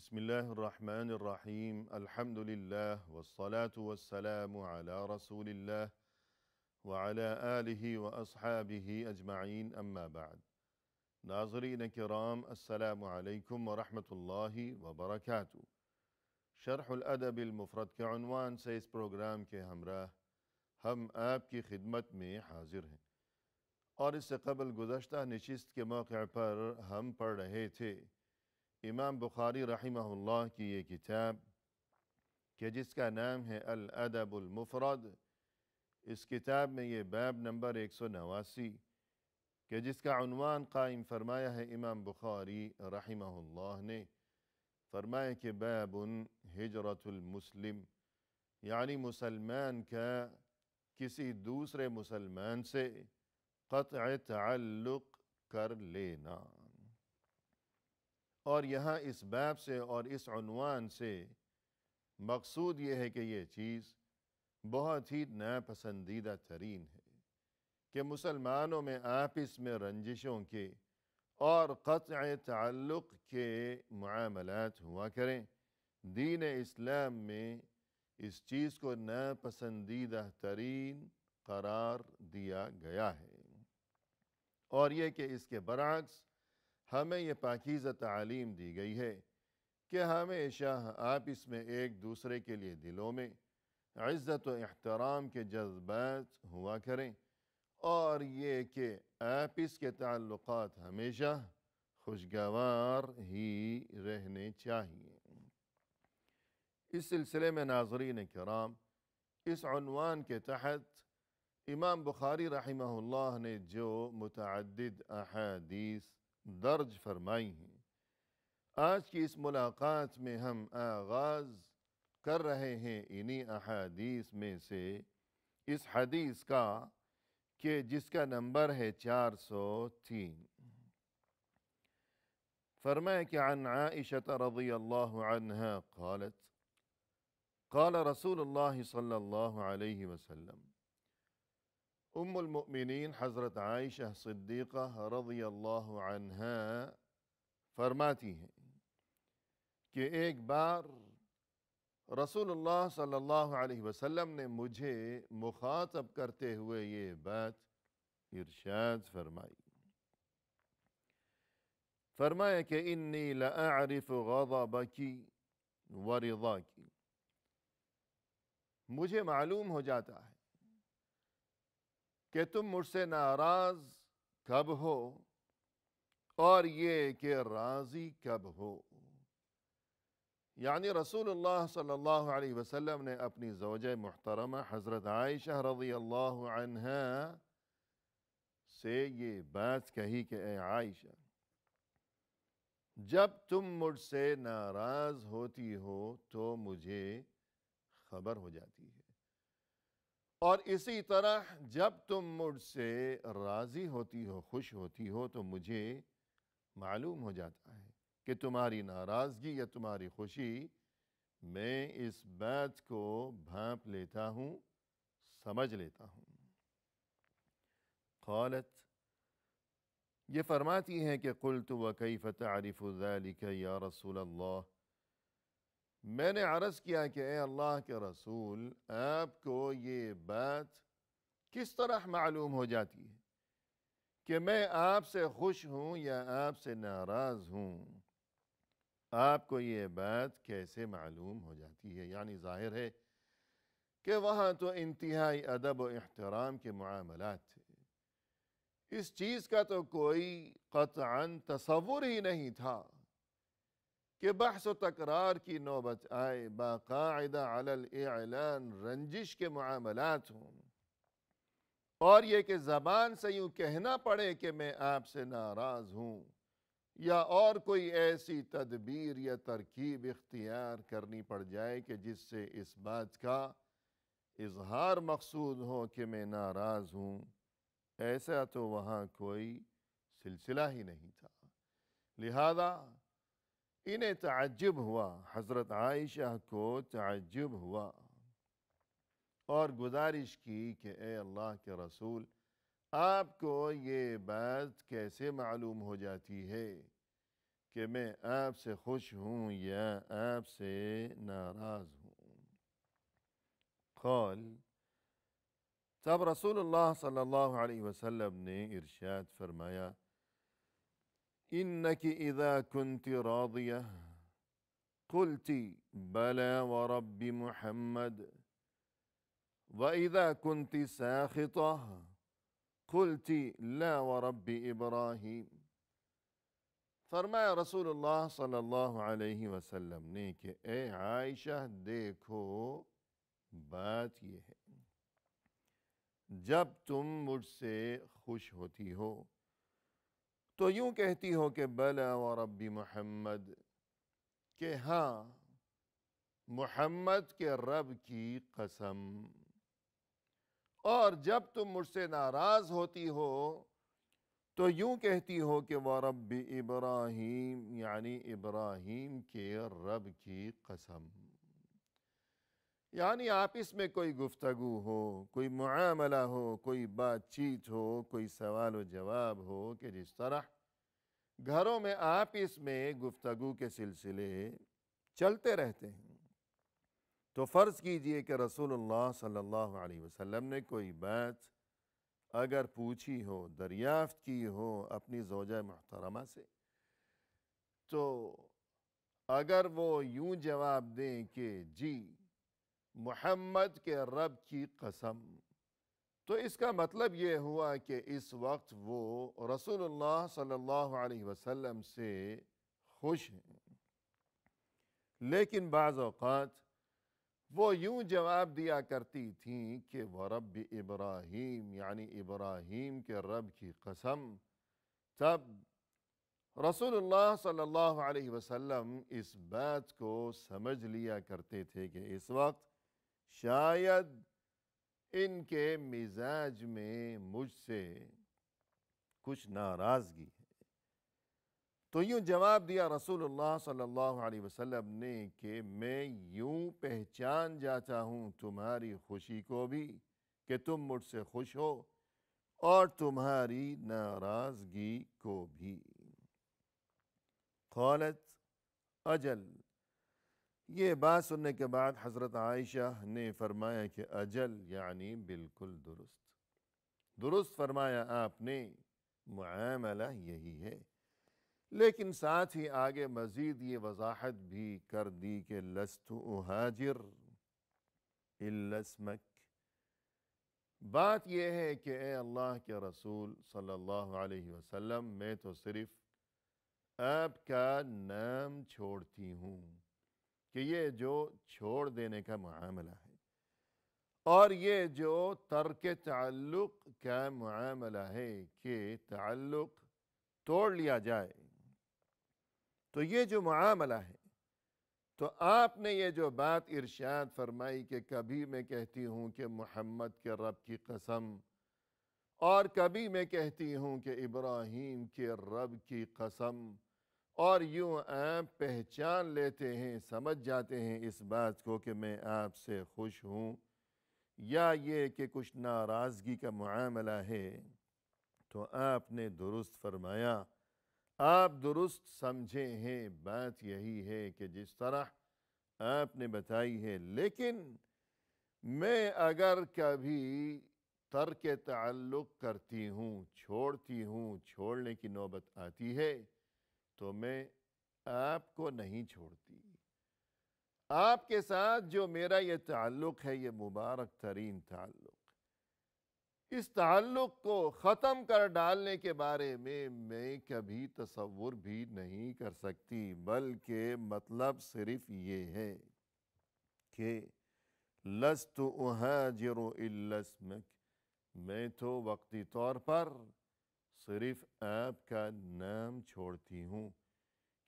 بسم الله الرحمن الرحيم الحمد لله والصلاة والسلام على رسول الله وعلى آله وأصحابه أجمعين أما بعد ناظرین کرام السلام علیکم ورحمۃ اللہ وبرکاتہ۔ شرح الادب المفرد کے عنوان سے اس پروگرام کے ہمراہ ہم آپ کی خدمت میں حاضر ہیں، اور اس سے قبل گزشتہ نشست کے موقع پر ہم پڑھ رہے تھے امام بخاری رحمہ اللہ کی یہ کتاب کہ جس کا نام ہے الادب المفرد۔ اس کتاب میں یہ باب نمبر 189 کہ جس کا عنوان قائم فرمایا ہے امام بخاری رحمہ اللہ نے، فرمایا کہ باب ہجرت المسلم، یعنی مسلمان کا کسی دوسرے مسلمان سے قطع تعلق کر لینا۔ اور یہاں اس باب سے اور اس عنوان سے مقصود یہ ہے کہ یہ چیز بہت ہی ناپسندیدہ ترین ہے کہ مسلمانوں میں آپس میں رنجشوں کے اور قطع تعلق کے معاملات ہوا کریں۔ دین اسلام میں اس چیز کو ناپسندیدہ ترین قرار دیا گیا ہے، اور یہ کہ اس کے برعکس ہمیں یہ پاکیزہ تعلیم دی گئی ہے کہ ہمیشہ آپس میں ایک دوسرے کے لیے دلوں میں عزت و احترام کے جذبات ہوا کریں، اور یہ کہ آپس کے تعلقات ہمیشہ خوشگوار ہی رہنے چاہیے۔ اس سلسلے میں ناظرین کرام، اس عنوان کے تحت امام بخاری رحمہ اللہ نے جو متعدد احادیث درج فرمائی ہیں، آج کی اس ملاقات میں ہم آغاز کر رہے ہیں انہی احادیث میں سے اس حدیث کا کہ جس کا نمبر ہے 403۔ فرمایا کہ عن عائشة رضی اللہ عنہا قالت قال رسول اللہ صلی اللہ علیہ وسلم، ام المؤمنین حضرت عائشہ صدیقہ رضی اللہ عنہا فرماتی ہیں کہ ایک بار رسول اللہ صلی اللہ علیہ وسلم نے مجھے مخاطب کرتے ہوئے یہ بات ارشاد فرمائی۔ فرمایا کہ انی لأعرف غضبک ورضاک، مجھے معلوم ہو جاتا ہے کہ تم مجھ سے ناراض کب ہو اور یہ کہ راضی کب ہو۔ یعنی رسول اللہ صلی اللہ علیہ وسلم نے اپنی زوجہ محترمہ حضرت عائشہ رضی اللہ عنہا سے یہ بات کہی کہ اے عائشہ، جب تم مجھ سے ناراض ہوتی ہو تو مجھے خبر ہو جاتی ہے، اور اسی طرح جب تم مجھ سے راضی ہوتی ہو، خوش ہوتی ہو، تو مجھے معلوم ہو جاتا ہے کہ تمہاری ناراضگی یا تمہاری خوشی میں اس بات کو بھانپ لیتا ہوں، سمجھ لیتا ہوں۔ قالت، یہ فرماتی ہیں کہ قلت وکیف تعرف ذلك یا رسول اللہ، میں نے عرض کیا کہ اے اللہ کے رسول، آپ کو یہ بات کس طرح معلوم ہو جاتی ہے کہ میں آپ سے خوش ہوں یا آپ سے ناراض ہوں؟ آپ کو یہ بات کیسے معلوم ہو جاتی ہے؟ یعنی ظاہر ہے کہ وہاں تو انتہائی ادب و احترام کے معاملات تھے، اس چیز کا تو کوئی قطعاً تصور ہی نہیں تھا کہ بحث و تکرار کی نوبت آئے، باقاعدہ علی الاعلان رنجش کے معاملات ہوں، اور یہ کہ زبان سے یوں کہنا پڑے کہ میں آپ سے ناراض ہوں، یا اور کوئی ایسی تدبیر یا ترکیب اختیار کرنی پڑ جائے کہ جس سے اس بات کا اظہار مقصود ہو کہ میں ناراض ہوں، ایسا تو وہاں کوئی سلسلہ ہی نہیں تھا۔ لہذا انہیں تعجب ہوا، حضرت عائشہ کو تعجب ہوا، اور گزارش کی کہ اے اللہ کے رسول، آپ کو یہ بات کیسے معلوم ہو جاتی ہے کہ میں آپ سے خوش ہوں یا آپ سے ناراض ہوں۔ قال، تب رسول اللہ صلی اللہ علیہ وسلم نے ارشاد فرمایا، انک اذا کنت راضیہ قلت بلى ورب محمد، وإذا كنت ساخطة قلت لا ورب إبراہیم۔ فرمایا رسول اللہ صلی اللہ علیہ وسلم نے کہ اے عائشہ دیکھو، بات یہ ہے جب تم مجھ سے خوش ہوتی ہو تو یوں کہتی ہو کہ بلا ورب محمد، کہ ہاں محمد کے رب کی قسم، اور جب تم مجھ سے ناراض ہوتی ہو تو یوں کہتی ہو کہ وَرَبِّ ابراہیم، یعنی ابراہیم کے رب کی قسم۔ یعنی آپس میں کوئی گفتگو ہو، کوئی معاملہ ہو، کوئی بات چیت ہو، کوئی سوال و جواب ہو، کہ جس طرح گھروں میں آپس میں گفتگو کے سلسلے چلتے رہتے ہیں، تو فرض کیجئے کہ رسول اللہ صلی اللہ علیہ وسلم نے کوئی بات اگر پوچھی ہو، دریافت کی ہو اپنی زوجہ محترمہ سے، تو اگر وہ یوں جواب دیں کہ جی محمد کے رب کی قسم، تو اس کا مطلب یہ ہوا کہ اس وقت وہ رسول اللہ صلی اللہ علیہ وسلم سے خوش ہیں۔ لیکن بعض اوقات وہ یوں جواب دیا کرتی تھیں کہ وَرَبِّ ابراہیم، یعنی ابراہیم کے رب کی قسم۔ تب رسول اللہ صلی اللہ علیہ وسلم اس بات کو سمجھ لیا کرتے تھے کہ اس وقت شاید ان کے مزاج میں مجھ سے کچھ ناراضگی ہے۔ تو یوں جواب دیا رسول اللہ صلی اللہ علیہ وسلم نے کہ میں یوں پہچان جاتا ہوں تمہاری خوشی کو بھی کہ تم مجھ سے خوش ہو، اور تمہاری ناراضگی کو بھی۔ قالت اجل، یہ بات سننے کے بعد حضرت عائشہ نے فرمایا کہ اجل یعنی بالکل درست فرمایا آپ نے، معاملہ یہی ہے۔ لیکن ساتھ ہی آگے مزید یہ وضاحت بھی کر دی کہ لست اہاجر الا اسمک، بات یہ ہے کہ اے اللہ کے رسول صلی اللہ علیہ وسلم، میں تو صرف آپ کا نام چھوڑتی ہوں، کہ یہ جو چھوڑ دینے کا معاملہ ہے اور یہ جو ترک تعلق کا معاملہ ہے کہ تعلق توڑ لیا جائے، تو یہ جو معاملہ ہے، تو آپ نے یہ جو بات ارشاد فرمائی کہ کبھی میں کہتی ہوں کہ محمد کے رب کی قسم، اور کبھی میں کہتی ہوں کہ ابراہیم کے رب کی قسم، اور یوں آپ پہچان لیتے ہیں، سمجھ جاتے ہیں اس بات کو کہ میں آپ سے خوش ہوں یا یہ کہ کچھ ناراضگی کا معاملہ ہے، تو آپ نے درست فرمایا، آپ درست سمجھے ہیں، بات یہی ہے کہ جس طرح آپ نے بتائی ہے۔ لیکن میں اگر کبھی ترک تعلق کرتی ہوں، چھوڑتی ہوں، چھوڑنے کی نوبت آتی ہے، تو میں آپ کو نہیں چھوڑتی۔ آپ کے ساتھ جو میرا یہ تعلق ہے، یہ مبارک ترین تعلق، اس تعلق کو ختم کر ڈالنے کے بارے میں کبھی تصور بھی نہیں کر سکتی، بلکہ مطلب صرف یہ ہے کہ لست اہاجر الا اسمک، میں تو وقتی طور پر صرف آپ کا نام چھوڑتی ہوں،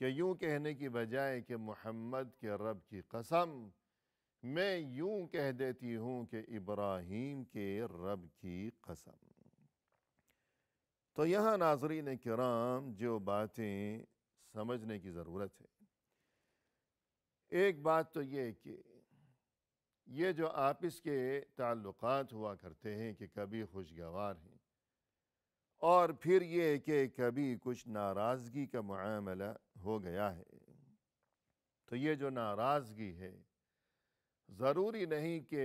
کہ یوں کہنے کی بجائے کہ محمد کے رب کی قسم، میں یوں کہہ دیتی ہوں کہ ابراہیم کے رب کی قسم۔ تو یہاں ناظرین کرام جو باتیں سمجھنے کی ضرورت ہے، ایک بات تو یہ کہ یہ جو آپس کے تعلقات ہوا کرتے ہیں کہ کبھی خوشگوار ہیں، اور پھر یہ کہ کبھی کچھ ناراضگی کا معاملہ ہو گیا ہے۔ تو یہ جو ناراضگی ہے، ضروری نہیں کہ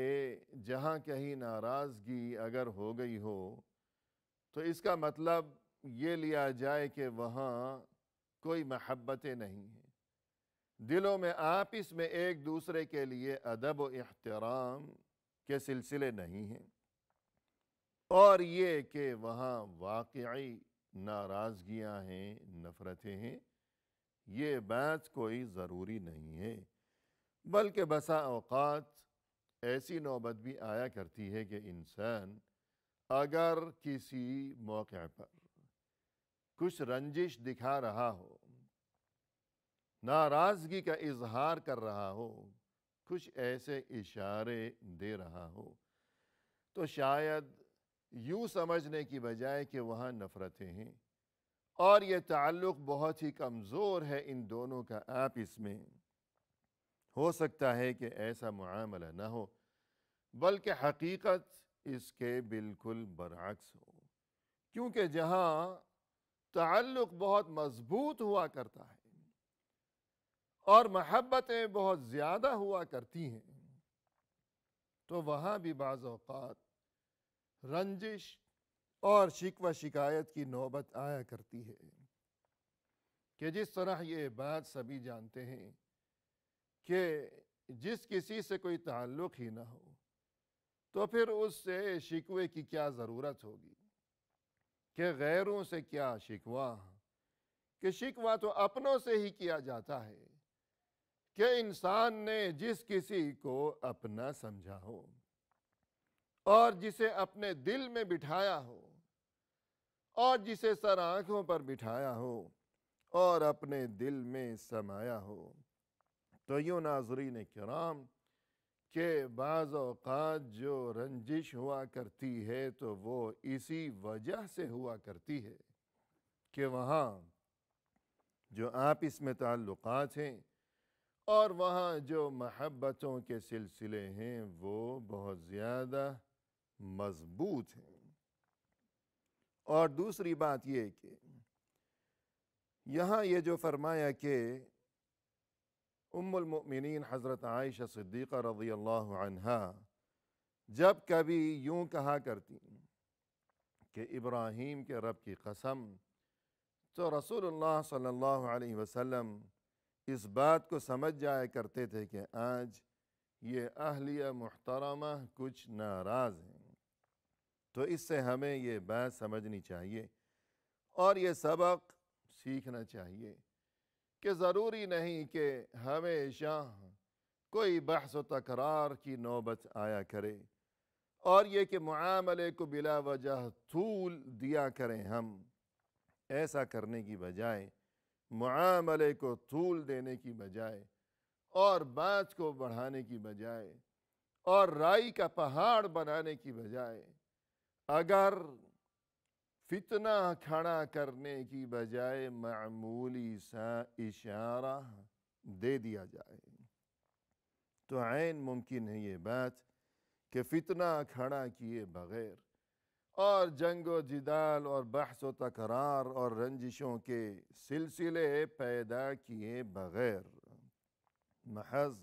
جہاں کہیں ناراضگی اگر ہو گئی ہو تو اس کا مطلب یہ لیا جائے کہ وہاں کوئی محبتیں نہیں ہیں، دلوں میں آپس میں ایک دوسرے کے لیے ادب و احترام کے سلسلے نہیں ہیں، اور یہ کہ وہاں واقعی ناراضگیاں ہیں، نفرتیں ہیں، یہ بات کوئی ضروری نہیں ہے، بلکہ بسا اوقات ایسی نوبت بھی آیا کرتی ہے کہ انسان اگر کسی موقع پر کچھ رنجش دکھا رہا ہو، ناراضگی کا اظہار کر رہا ہو، کچھ ایسے اشارے دے رہا ہو، تو شاید یوں سمجھنے کی بجائے کہ وہاں نفرتیں ہیں اور یہ تعلق بہت ہی کمزور ہے ان دونوں کا آپس میں، ہو سکتا ہے کہ ایسا معاملہ نہ ہو، بلکہ حقیقت اس کے بالکل برعکس ہو، کیونکہ جہاں تعلق بہت مضبوط ہوا کرتا ہے اور محبتیں بہت زیادہ ہوا کرتی ہیں، تو وہاں بھی بعض اوقات رنجش اور شکوہ شکایت کی نوبت آیا کرتی ہے، کہ جس طرح یہ بات سبھی جانتے ہیں کہ جس کسی سے کوئی تعلق ہی نہ ہو تو پھر اس سے شکوے کی کیا ضرورت ہوگی، کہ غیروں سے کیا شکوہ، کہ شکوہ تو اپنوں سے ہی کیا جاتا ہے، کہ انسان نے جس کسی کو اپنا سمجھا ہو اور جسے اپنے دل میں بٹھایا ہو اور جسے سر آنکھوں پر بٹھایا ہو اور اپنے دل میں سمایا ہو، تو یوں ناظرین کرام کہ بعض اوقات جو رنجش ہوا کرتی ہے تو وہ اسی وجہ سے ہوا کرتی ہے کہ وہاں جو آپس میں تعلقات ہیں اور وہاں جو محبتوں کے سلسلے ہیں وہ بہت زیادہ مضبوط ہیں۔ اور دوسری بات یہ کہ یہاں یہ جو فرمایا کہ ام المؤمنین حضرت عائشہ صدیقہ رضی اللہ عنہا جب کبھی یوں کہا کرتی کہ ابراہیم کے رب کی قسم، تو رسول اللہ صلی اللہ علیہ وسلم اس بات کو سمجھ جایا کرتے تھے کہ آج یہ اہلیہ محترمہ کچھ ناراض ہیں، تو اس سے ہمیں یہ بات سمجھنی چاہیے اور یہ سبق سیکھنا چاہیے کہ ضروری نہیں کہ ہمیشہ کوئی بحث و تکرار کی نوبت آیا کرے اور یہ کہ معاملے کو بلا وجہ طول دیا کریں، ہم ایسا کرنے کی بجائے، معاملے کو طول دینے کی بجائے اور بات کو بڑھانے کی بجائے اور رائی کا پہاڑ بنانے کی بجائے اگر فتنہ کھڑا کرنے کی بجائے معمولی سا اشارہ دے دیا جائے تو عین ممکن ہے یہ بات کہ فتنہ کھڑا کیے بغیر اور جنگ و جدال اور بحث و تکرار اور رنجشوں کے سلسلے پیدا کیے بغیر محض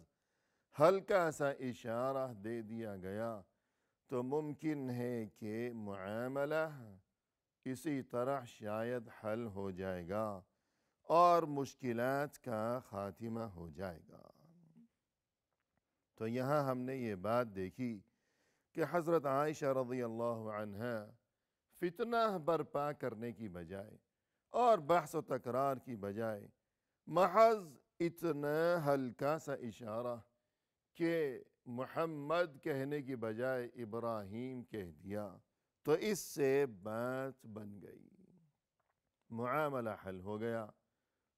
ہلکا سا اشارہ دے دیا گیا تو ممکن ہے کہ معاملہ اسی طرح شاید حل ہو جائے گا اور مشکلات کا خاتمہ ہو جائے گا۔ تو یہاں ہم نے یہ بات دیکھی کہ حضرت عائشہ رضی اللہ عنہا فتنہ برپا کرنے کی بجائے اور بحث و تکرار کی بجائے محض اتنا ہلکا سا اشارہ کہ محمد کہنے کی بجائے ابراہیم کہہ دیا تو اس سے بات بن گئی، معاملہ حل ہو گیا،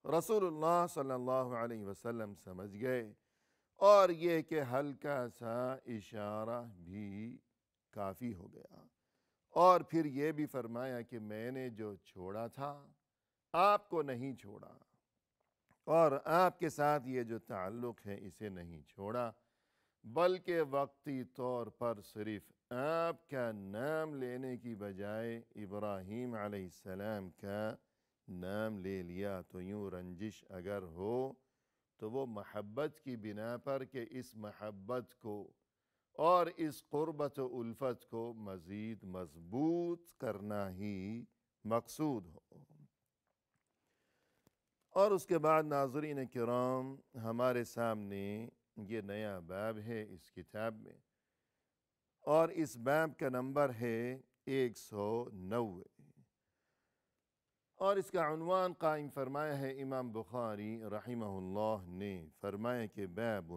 رسول اللہ صلی اللہ علیہ وسلم سمجھ گئے اور یہ کہ ہلکا سا اشارہ بھی کافی ہو گیا، اور پھر یہ بھی فرمایا کہ میں نے جو چھوڑا تھا آپ کو نہیں چھوڑا اور آپ کے ساتھ یہ جو تعلق ہے اسے نہیں چھوڑا، بلکہ وقتی طور پر صرف آپ کا نام لینے کی بجائے ابراہیم علیہ السلام کا نام لے لیا تو یوں رنجش اگر ہو تو وہ محبت کی بنا پر کہ اس محبت کو اور اس قربت و الفت کو مزید مضبوط کرنا ہی مقصود ہو۔ اور اس کے بعد ناظرین کرام ہمارے سامنے یہ نیا باب ہے اس کتاب میں، اور اس باب کا نمبر ہے 190، اور اس کا عنوان قائم فرمایا ہے امام بخاری رحمہ اللہ نے، فرمایا کہ باب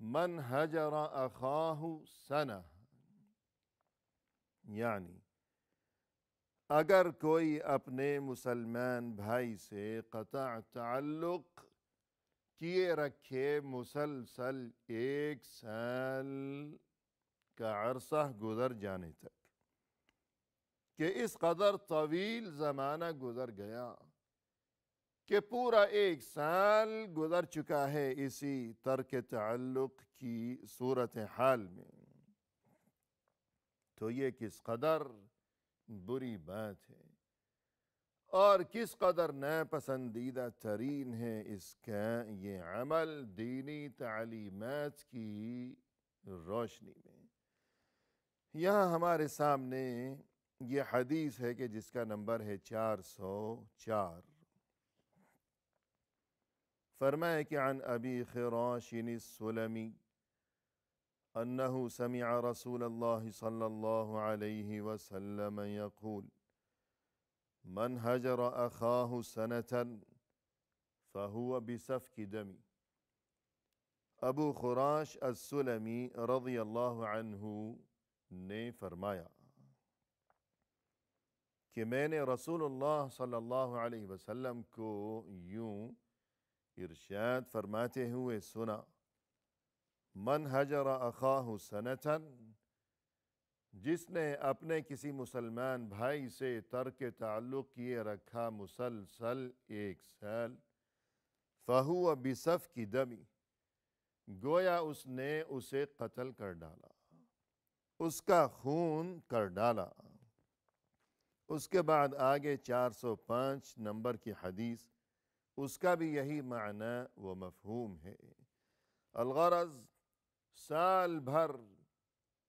من حجر اخاہ سنہ، یعنی اگر کوئی اپنے مسلمان بھائی سے قطع تعلق کیے رکھے مسلسل 1 سال کا عرصہ گزر جانے تک، کہ اس قدر طویل زمانہ گزر گیا کہ پورا 1 سال گزر چکا ہے اسی ترک تعلق کی صورتحال میں، تو یہ کس قدر بری بات ہے اور کس قدر ناپسندیدہ ترین ہے اس کا یہ عمل دینی تعلیمات کی روشنی میں۔ یہاں ہمارے سامنے یہ حدیث ہے کہ جس کا نمبر ہے 404، فرمائے کہ عن ابی خراش السلمی انه سمع رسول الله صلی اللہ علیہ وسلم یقول من هجر اخاه سنة فهو بسفك دم۔ ابو خراش السلمی رضی اللہ عنہ نے فرمایا کہ میں نے رسول اللہ صلی اللہ علیہ وسلم کو یوں ارشاد فرماتے ہوئے سنا، من حجر اخاہ سنة، جس نے اپنے کسی مسلمان بھائی سے ترک تعلق کیے رکھا مسلسل 1 سال، فہو بسفک دم، گویا اس نے اسے قتل کر ڈالا، اس کا خون کر ڈالا۔ اس کے بعد آگے 405 نمبر کی حدیث، اس کا بھی یہی معنی و مفہوم ہے۔ الغرض سال بھر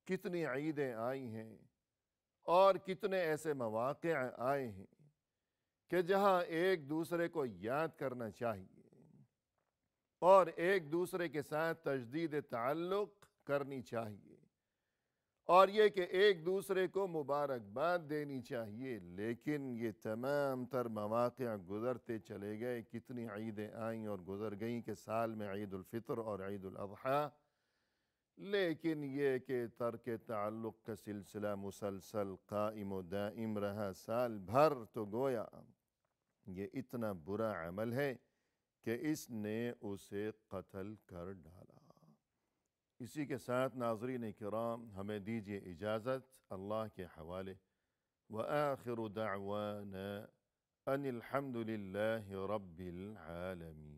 کتنی عیدیں آئی ہیں اور کتنے ایسے مواقع آئے ہیں کہ جہاں ایک دوسرے کو یاد کرنا چاہیے اور ایک دوسرے کے ساتھ تجدید تعلق کرنی چاہیے، اور یہ کہ ایک دوسرے کو مبارکباد دینی چاہیے، لیکن یہ تمام تر مواقع گزرتے چلے گئے۔ کتنی عیدیں آئیں اور گزر گئیں کہ سال میں عید الفطر اور عید الاضحیٰ، لیکن یہ کہ ترک تعلق کا سلسلہ مسلسل قائم و دائم رہا سال بھر، تو گویا یہ اتنا برا عمل ہے کہ اس نے اسے قتل کر ڈالا۔ اسی کے ساتھ ناظرین کرام ہمیں دیجیے اجازت اللہ کے حوالے، وآخر دعوانا ان الحمد للہ رب العالمین۔